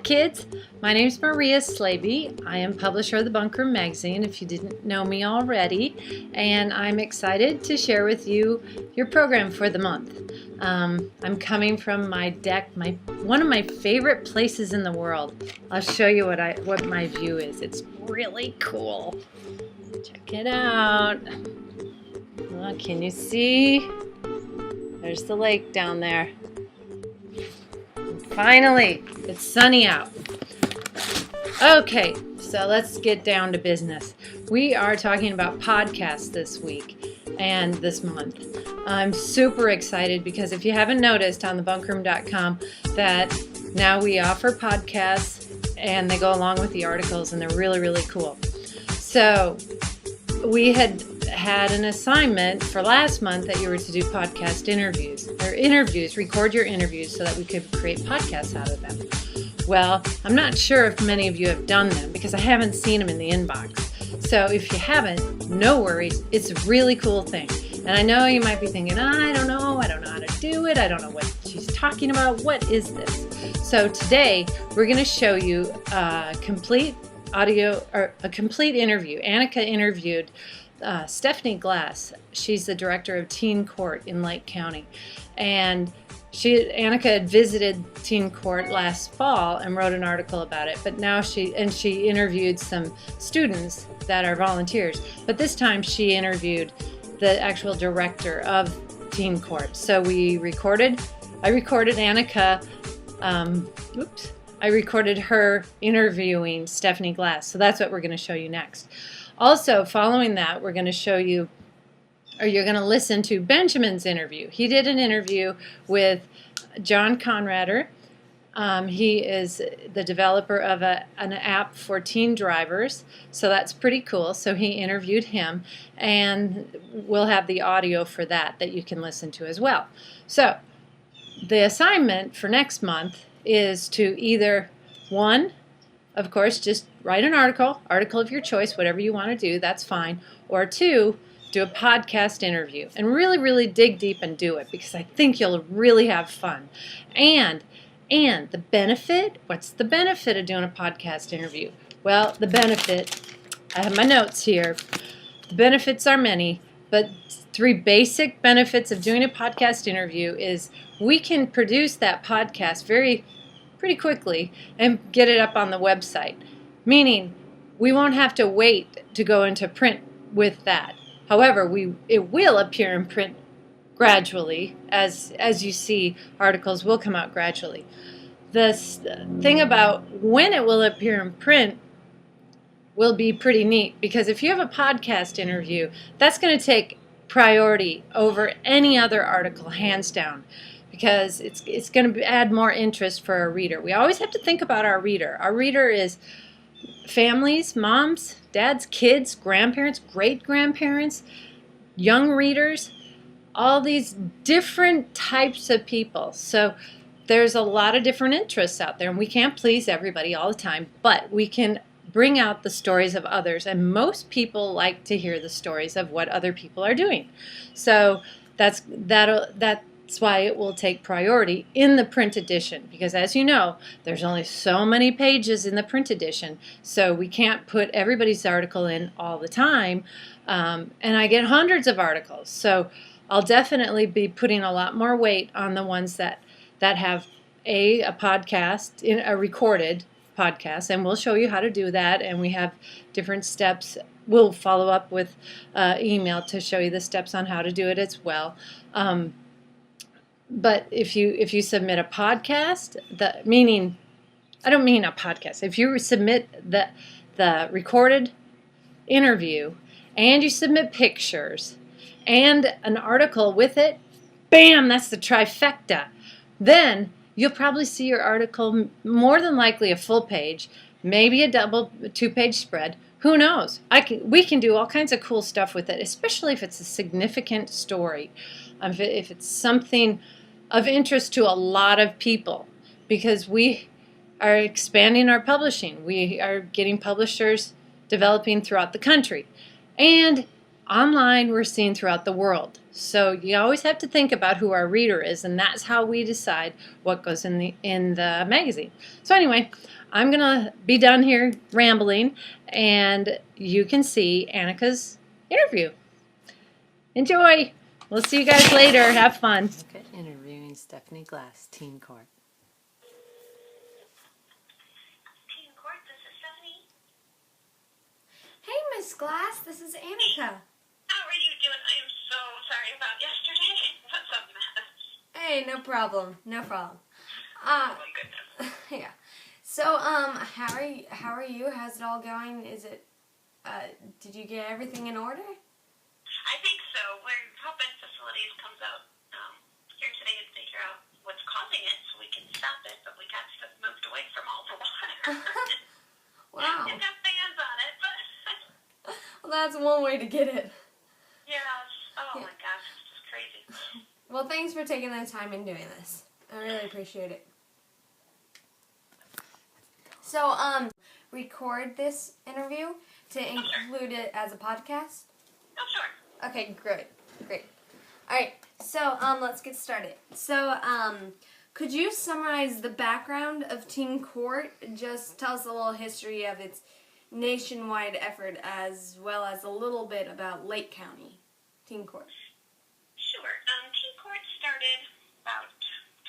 kids, my name is Maria Slaby. I am publisher of the Bunk magazine, if you didn't know me already, and I'm excited to share with you your program for the month. I'm coming from my deck, one of my favorite places in the world. I'll show you what my view is. It's really cool. Check it out. Oh, can you see? There's the lake down there. Finally, it's sunny out. Okay, so let's get down to business. We are talking about podcasts this week and this month. I'm super excited because if you haven't noticed on thebunkroom.com that now we offer podcasts and they go along with the articles and they're really, really cool. So we had an assignment for last month that you were to do podcast interviews, record your interviews so that we could create podcasts out of them. Well, I'm not sure if many of you have done them because I haven't seen them in the inbox. So if you haven't, no worries. It's a really cool thing. And I know you might be thinking, I don't know how to do it. I don't know what she's talking about. What is this? So today we're going to show you a complete interview. Annika interviewed Stephanie Glass. She's the director of Teen Court in Lake County, and Annika had visited Teen Court last fall and wrote an article about it. But now she interviewed some students that are volunteers. But this time she interviewed the actual director of Teen Court. So I recorded Annika. I recorded her interviewing Stephanie Glass. So that's what we're going to show you next. Also, following that, we're going to show you, or you're going to listen to Benjamin's interview. He did an interview with John Conrader. He is the developer of an app for teen drivers, so that's pretty cool. So he interviewed him, and we'll have the audio for that you can listen to as well. So the assignment for next month is to either, one, of course, just write an article of your choice, whatever you want to do, that's fine. Or two, do a podcast interview and really, really dig deep and do it because I think you'll really have fun. And the benefit, what's the benefit of doing a podcast interview? Well, the benefit, I have my notes here. The benefits are many, but 3 basic benefits of doing a podcast interview is we can produce that podcast pretty quickly and get it up on the website, meaning we won't have to wait to go into print with that. However, it will appear in print gradually. As you see, articles will come out gradually. The thing about when it will appear in print will be pretty neat because if you have a podcast interview, that's going to take priority over any other article, hands down, because it's going to add more interest for our reader. We always have to think about our reader. Our reader is families, moms, dads, kids, grandparents, great-grandparents, young readers, all these different types of people. So there's a lot of different interests out there, and we can't please everybody all the time, but we can bring out the stories of others, and most people like to hear the stories of what other people are doing. So that's why it will take priority in the print edition, because as you know, there's only so many pages in the print edition, so we can't put everybody's article in all the time, and I get hundreds of articles, so I'll definitely be putting a lot more weight on the ones that have a podcast, a recorded podcast, and we'll show you how to do that, and we have different steps. We'll follow up with email to show you the steps on how to do it as well. But if you submit a podcast, I don't mean a podcast. If you submit the recorded interview and you submit pictures and an article with it, bam, that's the trifecta. Then you'll probably see your article more than likely a full page, maybe a 2-page spread. Who knows? We can do all kinds of cool stuff with it, especially if it's a significant story. If it's something of interest to a lot of people, because we are expanding our publishing. We are getting publishers developing throughout the country. And Online, we're seen throughout the world. So you always have to think about who our reader is, and that's how we decide what goes in the magazine. So anyway, I'm gonna be done here rambling, and you can see Annika's interview. Enjoy. We'll see you guys later. Have fun. Okay, interviewing Stephanie Glass, Teen Court. Teen Court, this is Stephanie. Hey, Miss Glass, this is Annika. How are you doing? I am so sorry about yesterday. What's a mess? Hey, no problem, no problem. Oh my goodness. Yeah. So, how are you? How's it all going? Is it, did you get everything in order? I think so. We're hoping facilities comes out here today and figure out what's causing it so we can stop it, but we got stuff moved away from all the water. Wow. We've got fans on it, but Well, that's one way to get it. yeah. Oh Yeah. my gosh, it's just crazy. Well, thanks for taking the time and doing this. I really appreciate it. So, record this interview to include it as a podcast? Oh, sure. Okay, great. Alright, so, let's get started. So, could you summarize the background of Teen Court? Just tell us a little history of its nationwide effort as well as a little bit about Lake County Teen Court. Sure. Teen Court started about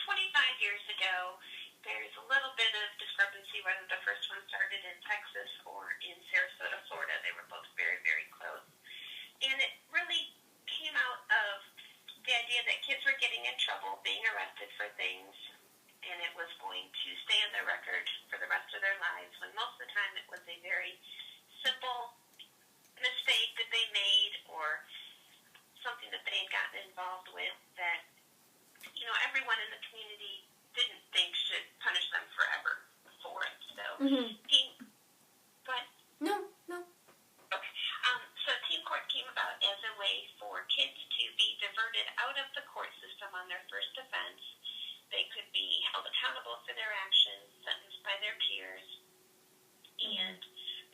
25 years ago. There's a little bit of discrepancy whether the first one started in Texas or in Sarasota, Florida. They were both very, very close. And it really came out of the idea that kids were getting in trouble, being arrested for things, and it was going to stay on their record for the rest of their lives, when most of the time it was a very simple mistake that they made or something that they had gotten involved with that, everyone in the community didn't think should punish them forever for it. So, but No. okay. So Teen Court came about as a way for kids to be diverted out of the court system on their first offense. They could be held accountable for their actions, sentenced by their peers, and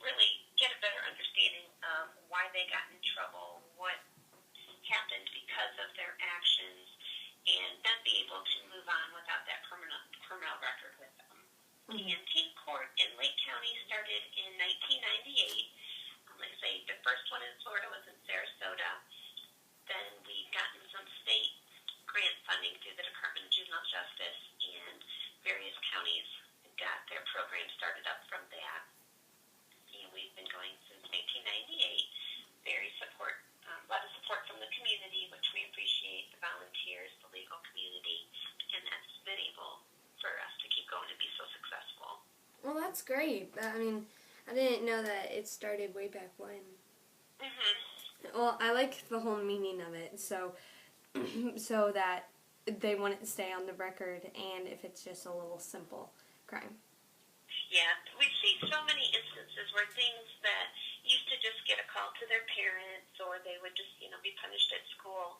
really get a better understanding of why they got in trouble, what happened because of their actions, and then be able to move on without that criminal record with them. And Teen Court in Lake County started in 1998. Like I say, the first one in Florida was in Sarasota. Then we gotten some state grant funding through the Department of Juvenile Justice, and various counties got their program started up from that. And we've been going since 1998. A lot of support from the community, which we appreciate, the volunteers, the legal community, and that's been able for us to keep going and be so successful. Well, that's great. I mean, I didn't know that it started way back when. Well, I like the whole meaning of it, so that they wouldn't stay on the record, and if it's just a little simple crime. Yeah, we see so many instances where things that used to just get a call to their parents, or they would just, be punished at school,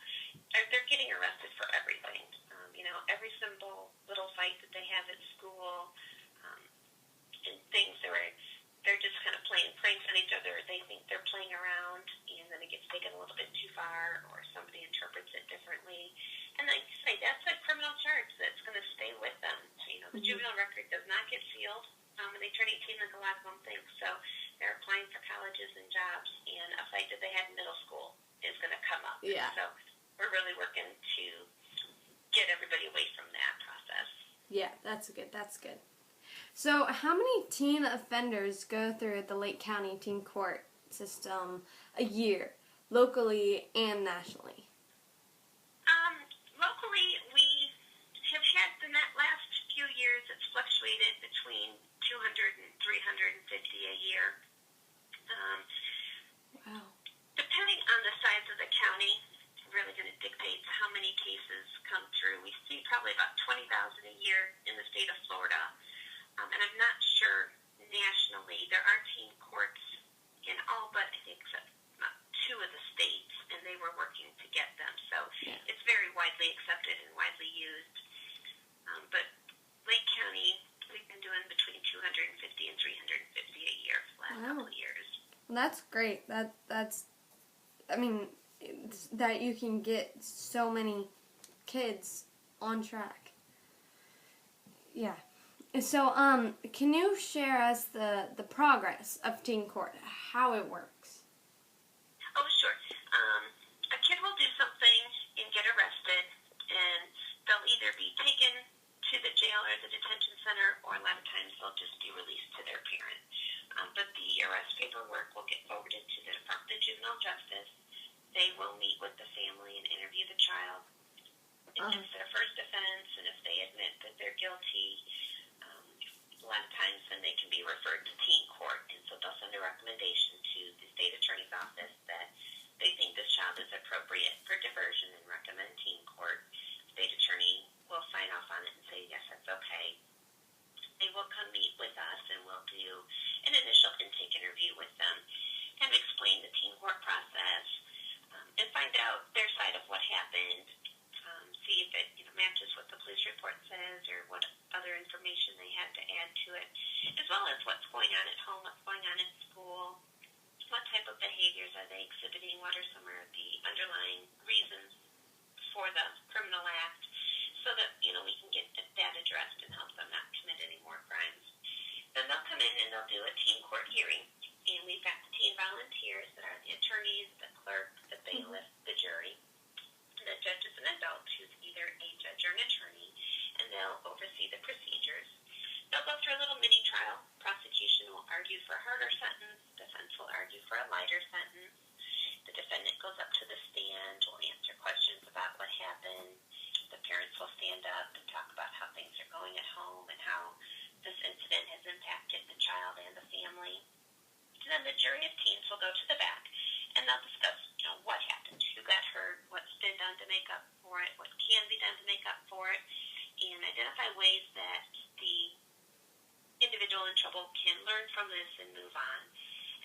they're getting arrested for everything. Every simple little fight that they have at school, and things where they're just kind of playing pranks on each other. They think they're playing around, and then it gets taken a little bit too far, or somebody interprets it differently. And like you say, that's a criminal charge that's going to stay with them. The juvenile record does not get sealed when they turn 18, like a lot of them think. So they're applying for colleges and jobs, and a fight that they had in middle school is going to come up. Yeah. So we're really working to get everybody away from that process. Yeah, that's good. So, how many teen offenders go through the Lake County Teen Court system a year, locally and nationally? Locally, we have had in that last few years, it's fluctuated between 200 and 350 a year. Wow. Depending on the size of the county, really going to dictate how many cases come through. We see probably about 20,000 a year in the state of Florida. And I'm not sure nationally. There are teen courts in all but, I think, two of the states, and they were working to get them. So it's very widely accepted and widely used. But Lake County, we've been doing between 250 and 350 a year for the last couple of years. Well, that's great. I mean, that you can get so many kids on track. Yeah. So, can you share us the progress of teen court, how it works? Oh, sure. A kid will do something and get arrested, and they'll either be taken to the jail or the detention center, or a lot of times they'll just be released to their parent. But the arrest paperwork will get forwarded to the Department of Juvenile Justice. They will meet with the family and interview the child. If it's their first offense, and if they admit that they're guilty, a lot of times then they can be referred to teen court, and so they'll send a recommendation to the state attorney's office that they think this child is appropriate for diversion and recommend teen court. State attorney will sign off on it and say, yes, that's okay. They will come meet with us, and we'll do an initial intake interview with them, kind of explain the teen court process, and find out their side of what happened, see if it matches what the police report says or what other information they had to add to it, as well as what's going on at home, what's going on at school, what type of behaviors are they exhibiting, what are some of the underlying reasons for the criminal act, so that we can get that addressed and help them not commit any more crimes. Then they'll come in and they'll do a teen court hearing, and we've got the teen volunteers that are the attorneys, the clerk, the bailiff, the jury. The judge is an adult who's either a judge or an attorney, and they'll oversee the procedures. They'll go through a little mini trial. Prosecution will argue for a harder sentence. Defense will argue for a lighter sentence. The defendant goes up to the stand, will answer questions about what happened. The parents will stand up and talk about how things are going at home and how this incident has impacted the child and the family. And then the jury of teens will go to the back, and they'll discuss, what happened, who got hurt, what's been done to make up for it, what can be done to make up for it, and identify ways that the individual in trouble can learn from this and move on.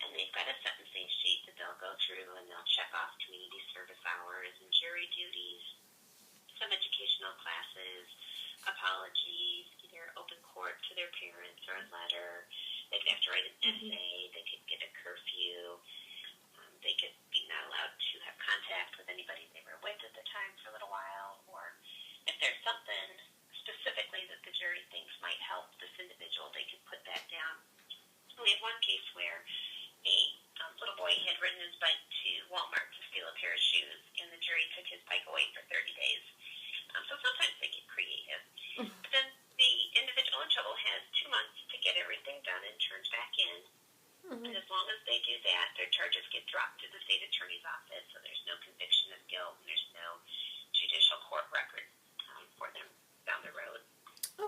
And they've got a sentencing sheet that they'll go through, and they'll check off community service hours and jury duties, some educational classes, apologies, either open court to their parents or a letter. They could have to write an essay. They could get a curfew. They could be not allowed to have contact with anybody they were with at the time for a little while, or if there's something specifically that the jury thinks might help this individual, they could put that down. We had one case where a little boy had ridden his bike to Walmart to steal a pair of shoes, and the jury took his bike away for 30 days. So sometimes they get creative. But then the individual in trouble has 2 months to get everything done and turned back in. And as long as they do that, their charges get dropped to the state attorney's office, so there's no conviction of guilt, and there's no judicial court record for them down the road.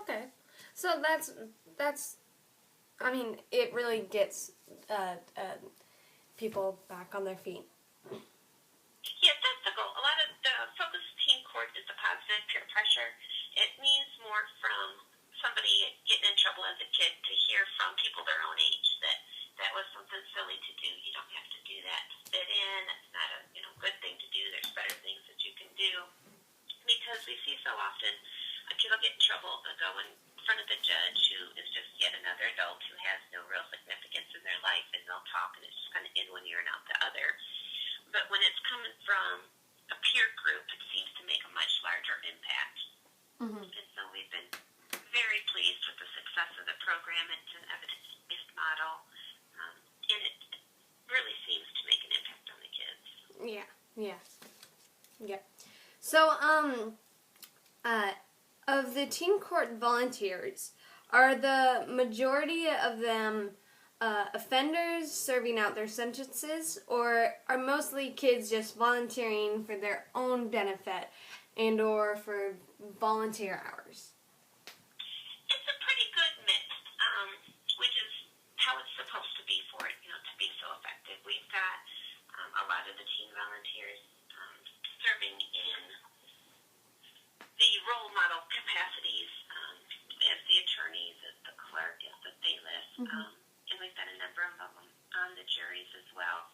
Okay, so that's. I mean, it really gets people back on their feet. Yes, that's the goal. A lot of the focus of teen court is the positive peer pressure. It means more from somebody getting in trouble as a kid to hear from people their own age that was something silly to do. You don't have to do that to fit in. It's not a good thing to do. There's better things that you can do. Because we see so often a kid will get in trouble, they'll go in front of the judge, who is just yet another adult who has no real significance in their life, and they'll talk, and it's just kind of in one ear and out the other. But when it's coming from a peer group, it seems to make a much larger impact. And so we've been very pleased with the success of the program. It's an evidence-based model, and it really seems to make an impact on the kids. Yeah. So, of the teen court volunteers, are the majority of them offenders serving out their sentences, or are mostly kids just volunteering for their own benefit and or for volunteer hours? It's a pretty good mix, which is how it's supposed to be for it, to be so effective. We've got a lot of the teen volunteers serving in the role model capacities as the attorneys, as the clerk, as the bailiff, and we've got a number of them on the juries as well.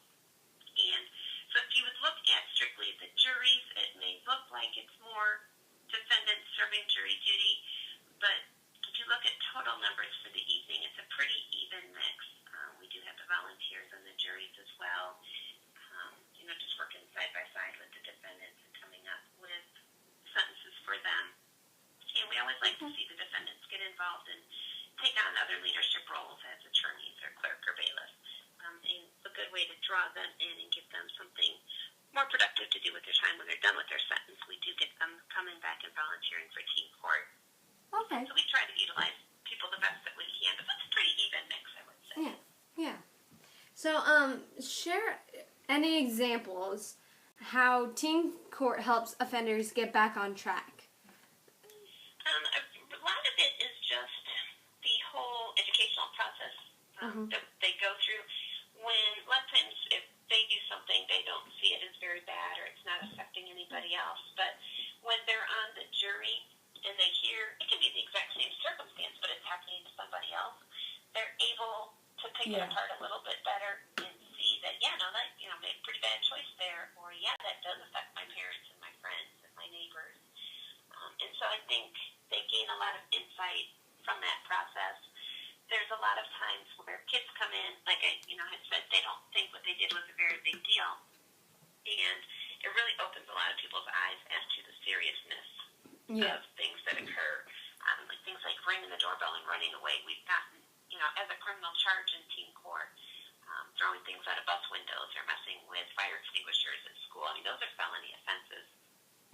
And so if you would look at strictly the juries, it may look like it's more defendants serving jury duty, but if you look at total numbers for the evening, it's a pretty even mix. We do have the volunteers and the juries as well. just working side by side with the defendants and coming up with sentences for them. And we always like to see the defendants get involved and take on other leadership roles as attorneys or clerk or bailiff. And a good way to draw them in and give them something more productive to do with their time when they're done with their sentence. We do get them coming back and volunteering for teen court. Okay. So we try to utilize people the best that we can, but that's a pretty even mix, I would say. Yeah. Yeah. So, share any examples how teen court helps offenders get back on track. A lot of it is just the whole educational process that they go through. When a lot of times if they do something, they don't see it as very bad or it's not affecting anybody else. But when they're on the jury and they hear, it can be the exact same circumstance, but it's happening to somebody else, they're able to pick it apart a little bit better and see that, made a pretty bad choice there, or that does affect my parents and my friends and my neighbors. And so I think they gain a lot of insight from that process. There's a lot of times where kids come in, like I had said, they don't think what they did was a very big deal. And it really opens a lot of people's eyes as to the seriousness of things that occur. Like things like ringing the doorbell and running away. We've gotten, as a criminal charge in teen court, throwing things out of bus windows or messing with fire extinguishers at school. I mean, those are felony offenses.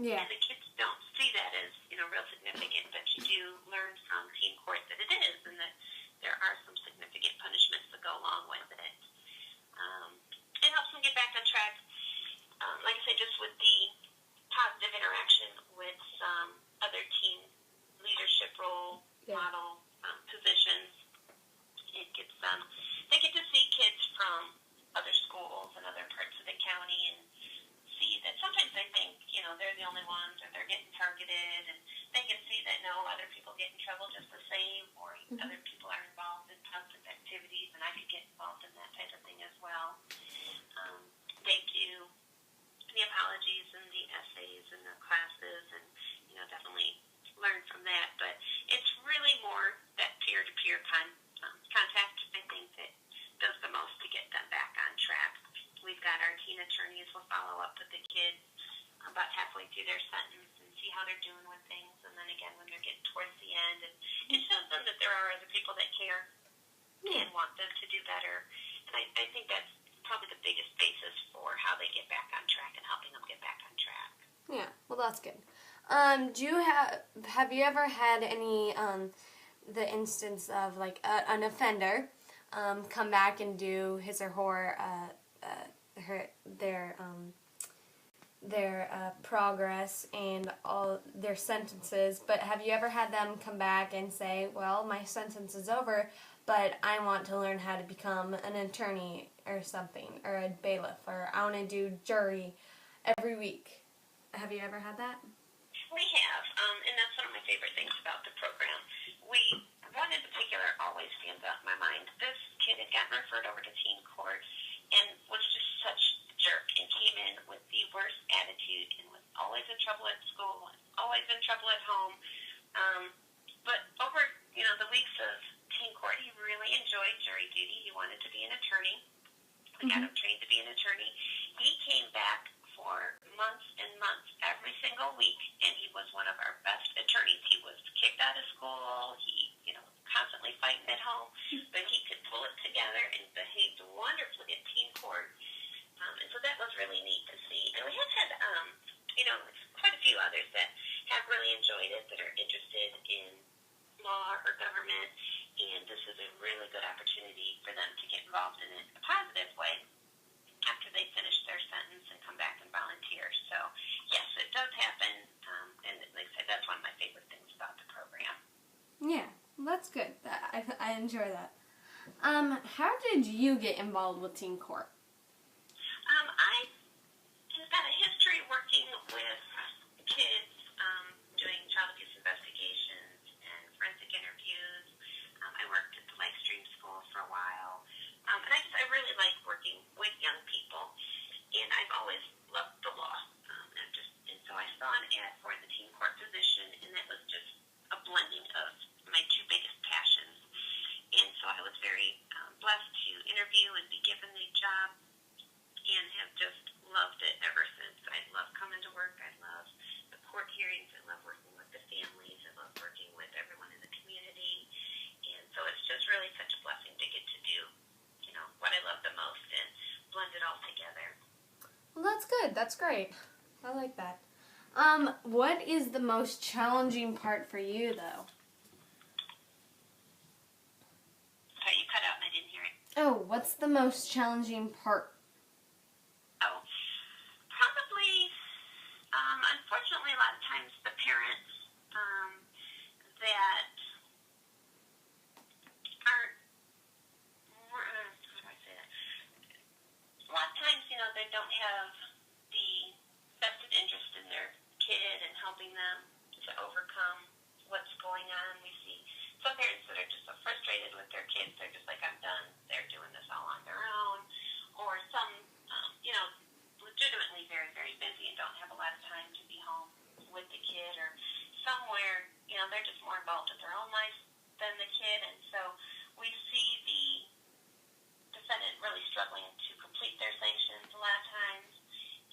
Yeah. And the kids don't see that as, real significant, but you do learn from teen court that it is, and that there are some significant punishments that go along with it. It helps them get back on track. Like I said, just with the positive interaction with some other teen leadership role model positions, it gets them, they get to see kids from other schools and other parts of the county and see that sometimes they think, they're the only ones or they're getting targeted, and they can see that no, other people get in trouble just the same, or other people are involved in positive activities, and I could get involved in that type of thing as well. They do the apologies and the essays and the classes, and definitely learn from that. But it's really more that peer-to-peer contact, I think, that does the most to get them back on track. We've got our teen attorneys will follow up with the kids about halfway through their sentence and see how they're doing with things. And then again, when they're getting towards the end, and it shows them that there are other people that care and want them to do better. And I think that's probably the biggest basis for how they get back on track and helping them get back on track. Yeah, well, that's good. Have you ever had any the instance of like an offender come back and do his or their progress and all their sentences, but have you ever had them come back and say, well, my sentence is over, but I want to learn how to become an attorney or something, or a bailiff, or I want to do jury every week? Have you ever had that? We have, and that's one of my favorite things about the program. One in particular always stands out in my mind. This kid had gotten referred over to teen court and was just such a jerk and came in with the worst attitude and was always in trouble at school and always in trouble at home. But over, the weeks of teen court, he really enjoyed jury duty. He wanted to be an attorney. We got him trained to be an attorney. He came back for months and months, every single week, and he was one of our best attorneys. He was kicked out of school. He, constantly fighting at home, but he could pull it together and behaved wonderfully at teen court. And so that was really neat to see. And we have had, quite a few others that have really enjoyed it, that are interested in law or government, and this is a really good opportunity for them to get involved in it in a positive way after they finish their sentence and come back and volunteer. So, yes, it does happen, and like I said, that's one of my favorite things about the program. Yeah, well, that's good. I enjoy that. How did you get involved with teen court? I have got a history working with kids, doing child abuse investigations and forensic interviews. I worked at the Life Stream School for a while. And I really like working with young people. And I've always loved the law. And so I saw an ad for the teen court position, and that was just a blending of my two biggest passions. And so I was very blessed to interview and be given the job, and have just loved that's good. That's great. I like that. What is the most challenging part for you, though? Sorry, you cut out and I didn't hear it. Oh, what's the most challenging part? Oh, probably, unfortunately, a lot of times the parents that aren't, how do I say that? A lot of times, they don't have the vested interest in their kid and helping them to overcome what's going on. We see some parents that are just so frustrated with their kids, they're just like, I'm done. They're doing this all on their own. Or some, legitimately very, very busy and don't have a lot of time to be home with the kid, or somewhere, they're just more involved in their own life than the kid. And so we see the defendant really struggling to complete their sanctions a lot of times,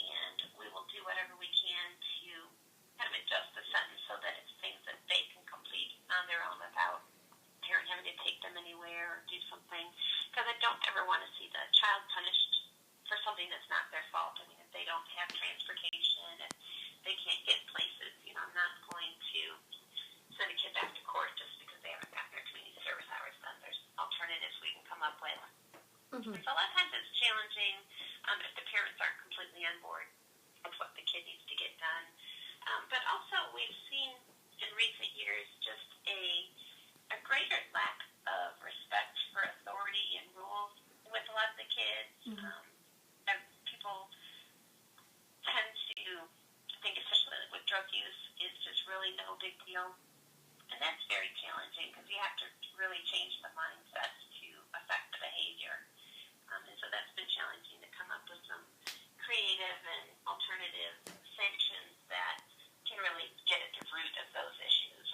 and we will do whatever we can to kind of adjust the sentence so that it's things that they can complete on their own without parent having to take them anywhere or do something, because I don't ever want to see the child punished for something that's not their fault. I mean, if they don't have transportation, if they can't get places, I'm not going to send a kid back to court just because they haven't gotten their community service hours done. There's alternatives we can come up with. Mm-hmm. So a lot of times it's challenging if the parents aren't completely on board with what the kid needs to get done. But also we've seen in recent years just a greater lack of respect for authority and rules with a lot of the kids. Mm-hmm. And people tend to think, especially with drug use, is just really no big deal. And that's very challenging because you have to really change the mindsets to affect the behavior. And so that's been challenging to come up with some creative and alternative sanctions that can really get at the root of those issues.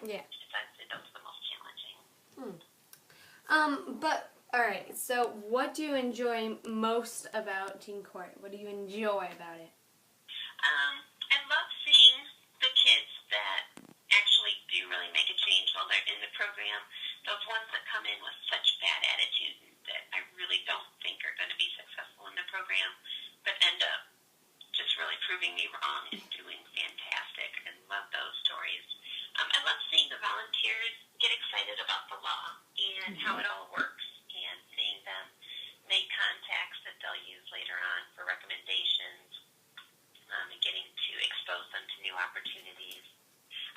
Yeah. I'd say those are the most challenging. But, alright, so what do you enjoy most about teen court? What do you enjoy about it? I love seeing the kids that actually do really make a change while they're in the program. Those ones that come in with such bad attitude that I really don't think are going to be successful in the program, but end up just really proving me wrong and doing fantastic. I love those stories. I love seeing the volunteers get excited about the law and how it all works, and seeing them make contacts that they'll use later on for recommendations, and getting to expose them to new opportunities.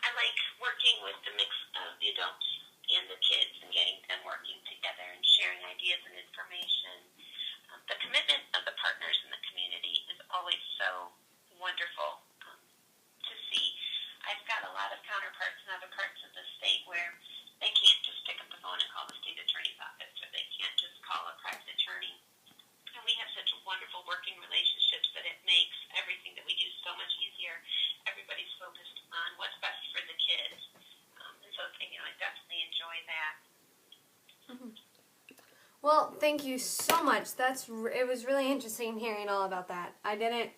I like working with the mix of the adults and the kids and getting them working together and sharing ideas and information. The commitment of the partners in the community is always so wonderful to see. I've got a lot of counterparts in other parts of the state where they can't just pick up the phone and call the state attorney's office, or they can't just call a private attorney. And we have such wonderful working relationships that it makes everything that we do so much easier. Everybody's focused on what's best for the kids. And so, I definitely enjoy that. Mm-hmm. Well, thank you so much. It was really interesting hearing all about that. I didn't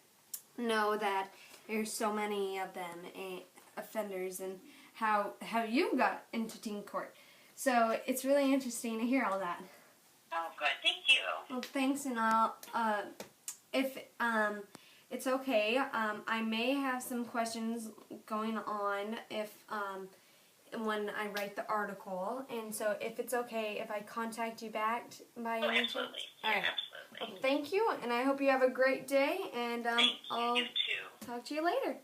know that there's so many of them offenders, and how you got into teen court. So it's really interesting to hear all that. Oh, good. Thank you. Well, thanks, and if it's okay, I may have some questions going on when I write the article, and so if it's okay if I contact you back by any chance? Absolutely. All right. Absolutely. Well, thank you, and I hope you have a great day, and Thank you. I'll You too. talk to you later.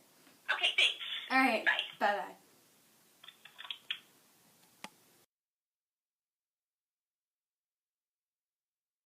Okay, thanks. All right. Bye. Bye-bye.